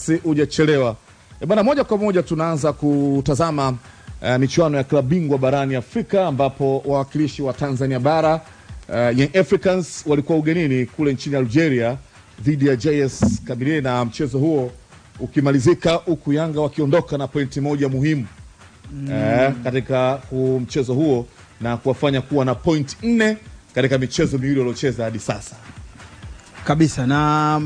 Si hujachelewa. Bwana, moja kwa moja tunaanza kutazama michuano ya klabu bingwa barani Afrika, ambapo wawakilishi wa Tanzania bara Young Africans walikuwa ugenini kule nchini Algeria dhidi ya JS Kabylie, na mchezo huo ukimalizika huku Yanga wakiondoka na pointi moja muhimu katika mchezo huo na kuwafanya kuwa na point 4 katika michezo miwili waliocheza hadi sasa. Kabisa, na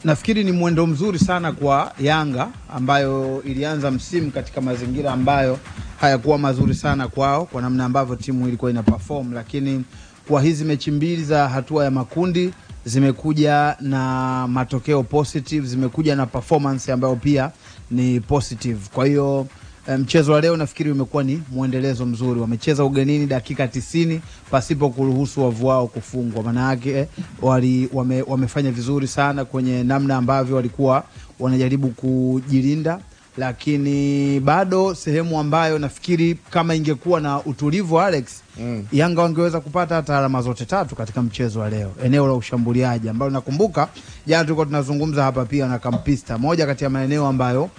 nafikiri ni mwendo mzuri sana kwa Yanga ambayo ilianza msimu katika mazingira ambayo hayakuwa mazuri sana kwao kwa namna ambavyo timu ilikuwa ina perform, lakini kwa hizi mechi mbili za hatua ya makundi zimekuja na matokeo positive, zimekuja na performance ambayo pia ni positive. Kwa hiyo mchezo wa leo nafikiri umekuwa ni muendelezo mzuri. Wamecheza ugenini dakika 90 pasipo kuruhusu wavu wao kufungwa. Maana yake wamefanya vizuri sana kwenye namna ambavyo walikuwa wanajaribu kujilinda, lakini bado sehemu ambayo nafikiri kama ingekuwa na utulivu Alex, Yanga wangeweza kupata hata alama zote tatu katika mchezo wa leo. Eneo la ushambuliaji ambalo nakumbuka jana tulikuwa tunazungumza hapa pia na Kampista, moja kati ya maeneo ambayo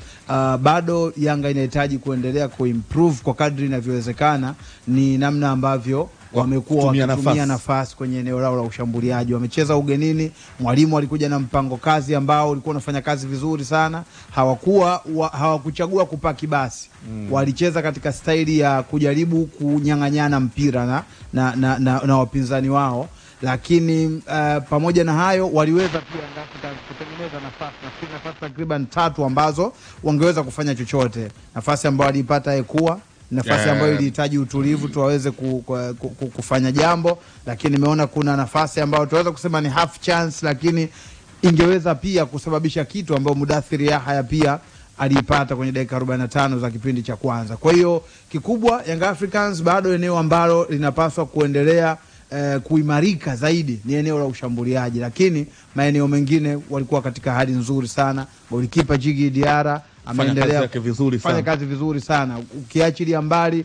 bado Yanga inahitaji kuendelea kuimprove kwa kadri inavyowezekana ni namna ambavyo wamekuwa wakitumia nafasi kwenye eneo lao la ushambuliaji. Wamecheza ugenini, mwalimu alikuja na mpango kazi ambao ulikuwa unafanya kazi vizuri sana. Hawakuchagua kupaki basi. Walicheza katika staili ya kujaribu kunyang'anyana mpira na wapinzani wao, lakini pamoja na hayo waliweza pia kutengeneza nafasi takriban 3 ambazo wangeweza kufanya chochote. Nafasi ambayo alipata Ekua, nafasi ambayo ilihitaji utulivu tu waweze kufanya jambo, lakini nimeona kuna nafasi ambayo tunaweza kusema ni half chance, lakini ingeweza pia kusababisha kitu ambayo Mudathir Yahya pia alipata kwenye dakika 45 za kipindi cha kwanza. Kwa hiyo kikubwa Young Africans bado eneo ambalo linapaswa kuendelea kuimarika zaidi ni eneo la ushambuliaji, lakini maeneo mengine walikuwa katika hali nzuri sana. Golikipa Djigui Diarra ameendelea kufanya kazi vizuri sana. Ukiachilia mbali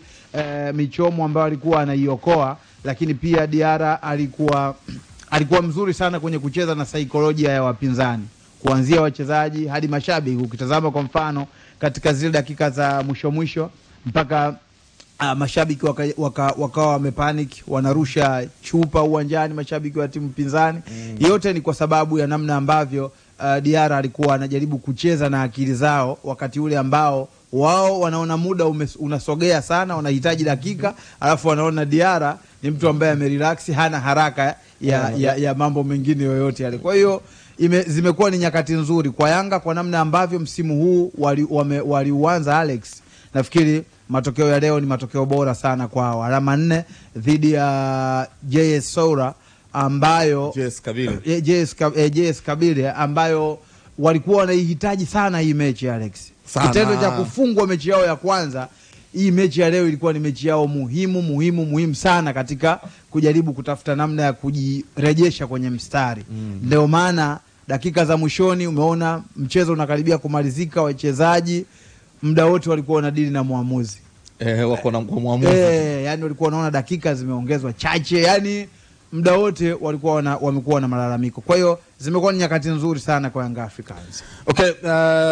michomo ambayo alikuwa anaiokoa, lakini pia Diarra alikuwa mzuri sana kwenye kucheza na saikolojia ya wapinzani, kuanzia wachezaji hadi mashabiki. Ukitazama kwa mfano katika zile dakika za mwisho mpaka mashabiki wakawa wamepanic, wanarusha chupa uwanjani mashabiki wa timu pinzani. Yote ni kwa sababu ya namna ambavyo Diarra alikuwa anajaribu kucheza na akili zao wakati ule ambao wao wanaona muda unasogea sana, wanahitaji dakika, alafu wanaona Diarra ni mtu ambaye amerelax, hana haraka ya mambo mengine yoyote yale. Kwa hiyo zimekuwa ni nyakati nzuri kwa Yanga kwa namna ambavyo msimu huu waliuanza Alex. Nafikiri matokeo ya leo ni matokeo bora sana kwao. Alama 4 dhidi ya JS Soura ambayo JS Kabylie ambayo walikuwa wanaihitaji sana hii mechi Alex. Kitendo cha kufungwa mechi yao ya kwanza, hii mechi ya leo ilikuwa ni mechi yao muhimu sana katika kujaribu kutafuta namna ya kujirejesha kwenye mstari. Ndio maana dakika za mwishoni umeona mchezo unakaribia kumalizika, wachezaji muda wote walikuwa wanadili na muamuzi. Wako na muamuzi. Yani walikuwa wanaona dakika zimeongezwa chache, yani muda wote walikuwa wamekuwa na malalamiko. Kwa hiyo zimekuwa ni nyakati nzuri sana kwa Young Africans. Okay,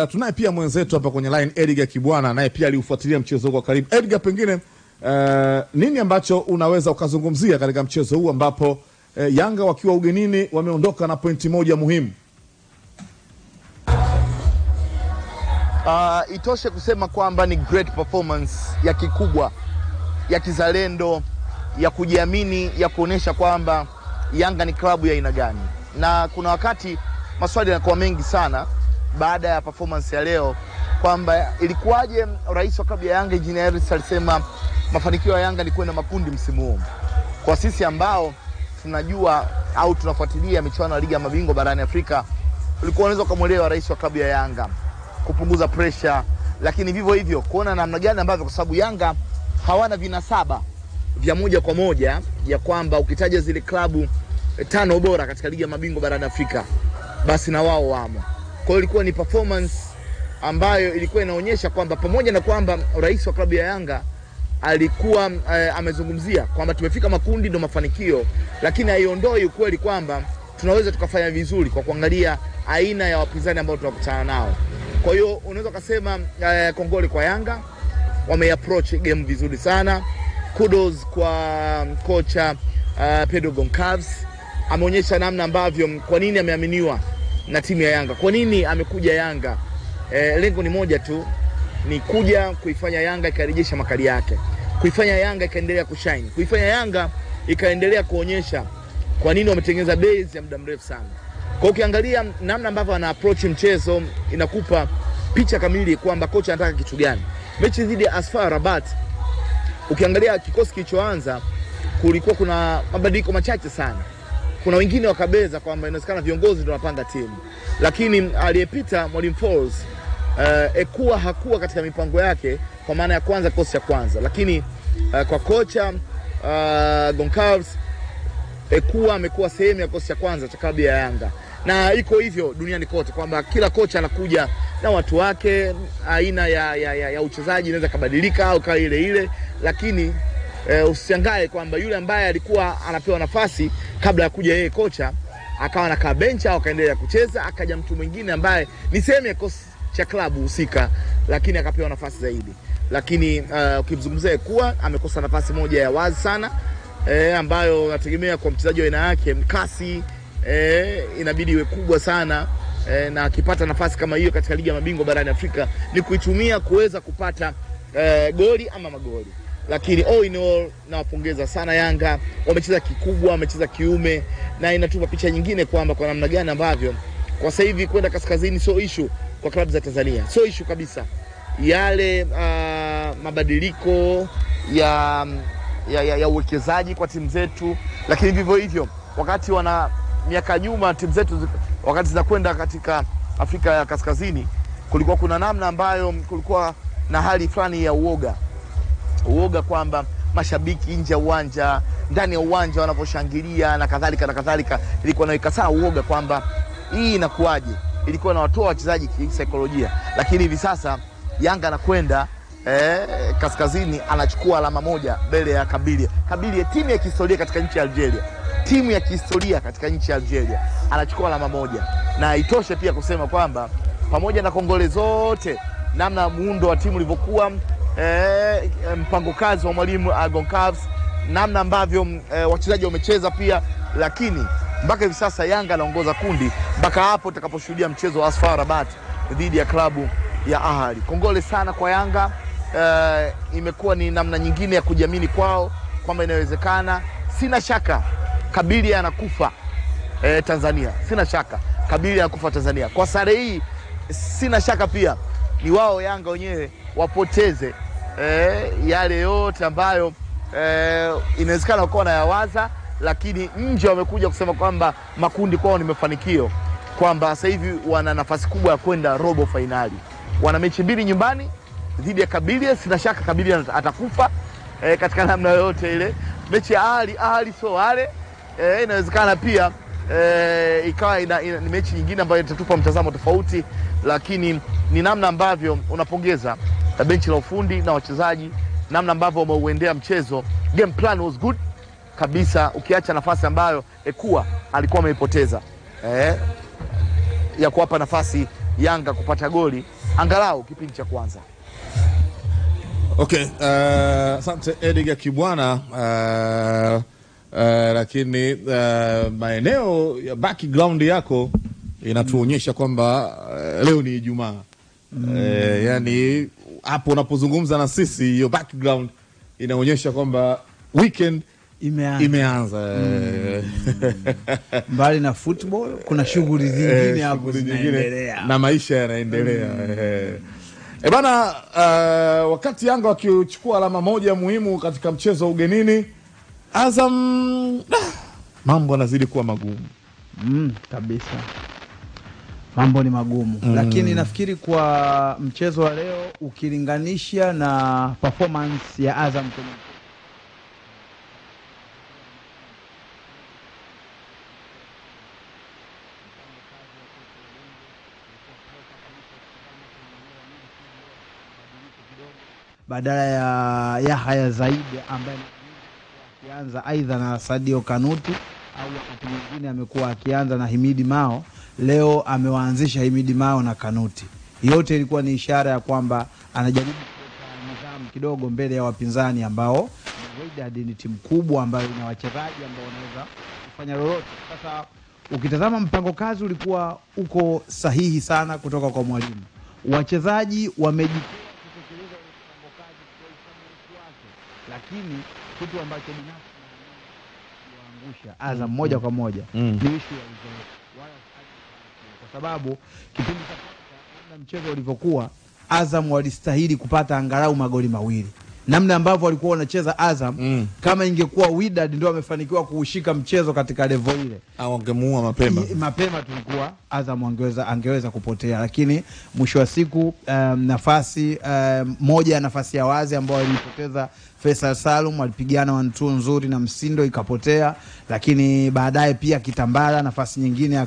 tunaye pia mwenzetu hapa kwenye line Edgar Kibwana, naye pia aliufuatilia mchezo kwa karibu. Edgar, pengine nini ambacho unaweza ukazungumzia katika mchezo huu ambapo Yanga wakiwa ugenini wameondoka na pointi moja muhimu? Itoshe kusema kwamba ni great performance ya kikubwa, ya kizalendo, ya kujiamini, ya kuonesha kwamba Yanga ni klabu ya aina gani. Na kuna wakati maswali yanakuwa mengi sana baada ya performance ya leo kwamba ilikuwaje rais wa klabu ya Yanga Engineer Hersi alisema mafanikio ya Yanga ni kwenda makundi msimu huu. Kwa sisi ambao tunajua au tunafuatilia michuano ya ligi ya mabingwa barani Afrika, ulikuwa unaweza kumuelewa rais wa klabu ya Yanga kupunguza pressure, lakini vivyo hivyo kuona namna gani ambavyo, kwa sababu Yanga hawana vinasaba vya moja kwa moja ya kwamba ukitaja zile klabu 5 bora katika ligi ya mabingwa barani Afrika basi na wao wamo. Kwa hiyo ilikuwa ni performance ambayo ilikuwa inaonyesha kwamba pamoja na kwamba rais wa klabu ya Yanga alikuwa amezungumzia kwamba tumefika makundi ndio mafanikio, lakini haiondoi ukweli kwamba tunaweza tukafanya vizuri kwa kuangalia aina ya wapinzani ambao tunakutana nao. Kwa hiyo unaweza kusema kongole kwa Yanga, wameapproach game vizuri sana. Kudos kwa kocha Pedro Goncalves, ameonyesha namna ambavyo kwa nini ameaminiwa na timu ya Yanga. Kwa nini amekuja Yanga? Lengo ni moja tu, ni kuja kuifanya Yanga ikarejesha makali yake, kuifanya Yanga ikaendelea kushine, kuifanya Yanga ikaendelea kuonyesha kwa nini wametengeneza base ya muda mrefu sana. Kwa ukiangalia namna ambavyo ana approach mchezo, inakupa picha kamili kwamba kocha anataka kitu gani. Mechi dhidi ya AS FAR Rabat, ukiangalia kikosi kilichoanza, kulikuwa kuna mabadiliko machache sana. Kuna wengine wakabeza kwamba inawezekana viongozi ndio wanapanga timu, lakini aliyepita Mwalimu Falls Ekua hakuwa katika mipango yake, kwa maana ya kwanza kosi cha kwanza, lakini kwa kocha Goncalves, Ekua amekuwa sehemu ya kosi cha kwanza cha klabu ya Yanga, na iko hivyo duniani kote kwamba kila kocha anakuja na watu wake. Aina ya uchezaji inaweza kubadilika au kama ile, lakini usishangae kwamba yule ambaye alikuwa anapewa nafasi kabla ya kuja yeye kocha akawa anakaa bench au akaendelea kucheza, akaja mtu mwingine ambaye ni sehemu ya kosi cha klabu husika, lakini akapewa nafasi zaidi. Lakini ukimzungumzia kuwa amekosa nafasi moja ya wazi sana, ambayo nategemea kwa mchezaji wa aina yake kasi inabidi iwe kubwa sana, na akipata nafasi kama hiyo katika ligi ya mabingwa barani Afrika ni kuitumia kuweza kupata goli ama magoli. Lakini all in all, nawapongeza sana Yanga, wamecheza kikubwa, wamecheza kiume, na inatupa picha nyingine kwamba kwa namna gani ambavyo kwa sasa hivi kwenda kaskazini sio issue kwa klabu za Tanzania, sio issue kabisa. Yale mabadiliko ya uwekezaji kwa timu zetu, lakini vivyo hivyo wakati wana miaka nyuma timu zetu wakati zinakwenda katika Afrika ya Kaskazini, kulikuwa kuna namna ambayo kulikuwa na hali fulani ya uoga kwamba mashabiki nje ya uwanja, ndani ya uwanja wanaposhangilia na kadhalika, ilikuwa naweka saa uoga kwamba hii inakuaje, ilikuwa inawatoa wachezaji kisaikolojia. Lakini hivi sasa Yanga anakwenda kaskazini, anachukua alama moja mbele ya Kabylie, timu ya kihistoria katika nchi ya Algeria, timu ya kihistoria katika nchi ya Algeria, anachukua alama moja. Na itoshe pia kusema kwamba pamoja na kongole zote, namna muundo wa timu ulivyokuwa, mpango kazi wa Mwalimu Goncalves, namna ambavyo wachezaji wamecheza pia, lakini mpaka hivi sasa Yanga anaongoza kundi mpaka hapo utakaposhuhudia mchezo wa AS FAR Rabat dhidi ya klabu ya Ahly. Kongole sana kwa Yanga, imekuwa ni namna nyingine ya kujiamini kwao kwamba inawezekana. Sina shaka Kabylie anakufa Tanzania, sina shaka Kabylie anakufa Tanzania. Kwa sare hii sina shaka pia ni wao Yanga wenyewe wapoteze yale yote ambayo inawezekana wako na yawaza, lakini nje wamekuja kusema kwamba makundi kwao ni mafanikio, kwamba sasa hivi wana nafasi kubwa ya kwenda robo finali. Wana mechi mbili nyumbani dhidi ya Kabylie, sina shaka Kabylie atakufa katika namna yote ile. Mechi ya Ahly so wale inawezekana pia ikawa ni mechi nyingine ambayo itatupa mtazamo tofauti, lakini ni namna ambavyo unapongeza benchi la ufundi na wachezaji, namna ambavyo wameuendea mchezo. Game plan was good kabisa, ukiacha nafasi ambayo Ekua alikuwa ameipoteza ya kuwapa nafasi Yanga kupata goli angalau kipindi cha kwanza. Okay, asante Edgar Kibwana, lakini maeneo ya background yako inatuonyesha kwamba leo ni Ijumaa. Yani hapo unapozungumza na sisi, hiyo background inaonyesha kwamba weekend imeanza. Mbali na football kuna shughuli zingine hapo zinaendelea na maisha yanaendelea. Bana, wakati Yanga wakichukua alama moja muhimu katika mchezo wa ugenini, Azam mambo yanazidi kuwa magumu. Kabisa. Mambo ni magumu. Lakini nafikiri kwa mchezo wa leo ukilinganisha na performance ya Azam kwenye badala ya Yahya Zaidi ambaye akianza aidha na Sadio Kanuti au wakati mwingine amekuwa akianza na Himidi Mao, leo amewaanzisha Himidi Mao na Kanuti. Yote ilikuwa ni ishara ya kwamba anajaribu kuweka nidhamu kidogo mbele ya wapinzani ambao Wydad ni timu kubwa ambayo ina wachezaji ambao wanaweza kufanya lolote. Sasa ukitazama mpango kazi ulikuwa uko sahihi sana kutoka kwa mwalimu. Wachezaji wamejitoa kutekeleza mpango kazi kwa ufanisi wake, lakini kitu ambacho binafsi kuangusha Azam moja kwa moja ni issue ya uzoefu. Kwa sababu kipindi cha kwanza mchezo ulivyokuwa, Azam walistahili kupata angalau magoli mawili. Namna ambavyo walikuwa wanacheza Azam, kama ingekuwa Wydad ndio wamefanikiwa kuushika mchezo katika level ile, au wangemuua mapema tulikuwa Azam angeweza kupotea. Lakini mwisho wa siku nafasi moja, nafasi ya wazi ambayo ilipoteza Faisal Salum, alipigana 1-2 nzuri na Msindo ikapotea, lakini baadaye pia Kitambala nafasi nyingine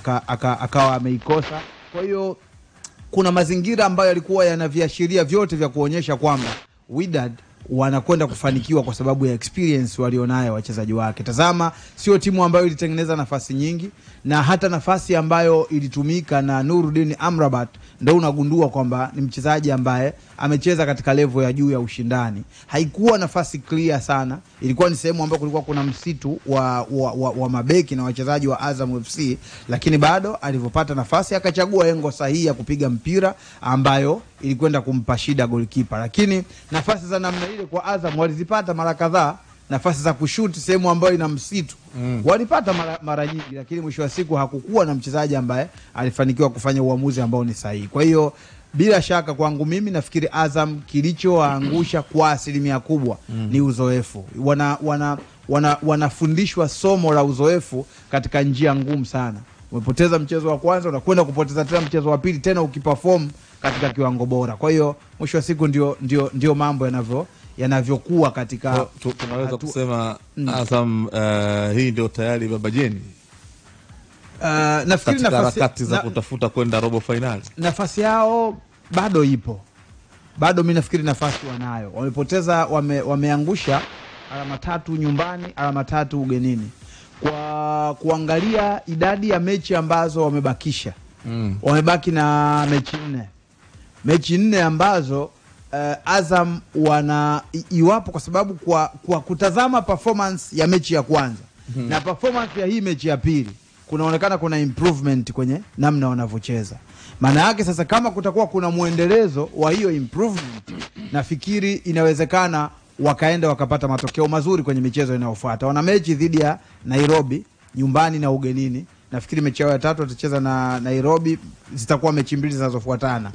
akawa ameikosa. Kwa hiyo kuna mazingira ambayo yalikuwa yanaviashiria vyote vya kuonyesha kwamba Wydad wanakwenda kufanikiwa kwa sababu ya experience walionayo wachezaji wake. Tazama, sio timu ambayo ilitengeneza nafasi nyingi, na hata nafasi ambayo ilitumika na Nuruddin Amrabat ndio unagundua kwamba ni mchezaji ambaye amecheza katika level ya juu ya ushindani. Haikuwa nafasi clear sana, ilikuwa ni sehemu ambayo kulikuwa kuna msitu wa mabeki na wachezaji wa Azam FC, lakini bado alivyopata nafasi akachagua engo sahihi ya kupiga mpira ambayo ilikwenda kumpa shida goalkeeper. Lakini nafasi za namna ile kwa Azam walizipata mara kadhaa, nafasi za kushuti sehemu ambayo ina msitu walipata mara nyingi, lakini mwisho wa siku hakukuwa na mchezaji ambaye alifanikiwa kufanya uamuzi ambao ni sahihi. Kwa hiyo bila shaka kwangu mimi nafikiri Azam kilichoangusha kwa asilimia kubwa ni uzoefu. Wanafundishwa somo la uzoefu katika njia ngumu sana. Umepoteza mchezo wa kwanza, unakwenda kupoteza tena mchezo wa pili, tena ukiperform katika kiwango bora. Kwa hiyo mwisho wa siku ndio mambo yanavyokuwa katika tunaweza kusema Azam hii ndio tayari baba jeni. Nafikiri nafasi za kutafuta kwenda robo finali, nafasi yao bado ipo. Bado mimi nafikiri nafasi wanayo. Wamepoteza, wameangusha alama 3 nyumbani, alama 3 ugenini. Kwa kuangalia idadi ya mechi ambazo wamebakisha, wamebaki na mechi 4 ambazo Azam iwapo, kwa sababu kwa kutazama performance ya mechi ya kwanza na performance ya hii mechi ya pili, kunaonekana kuna improvement kwenye namna wanavyocheza. Maana yake sasa, kama kutakuwa kuna muendelezo wa hiyo improvement, nafikiri inawezekana wakaenda wakapata matokeo mazuri kwenye michezo inayofuata. Wana mechi dhidi ya Nairobi nyumbani na ugenini. Nafikiri mechi yao ya 3 watacheza na Nairobi, zitakuwa mechi 2 zinazofuatana.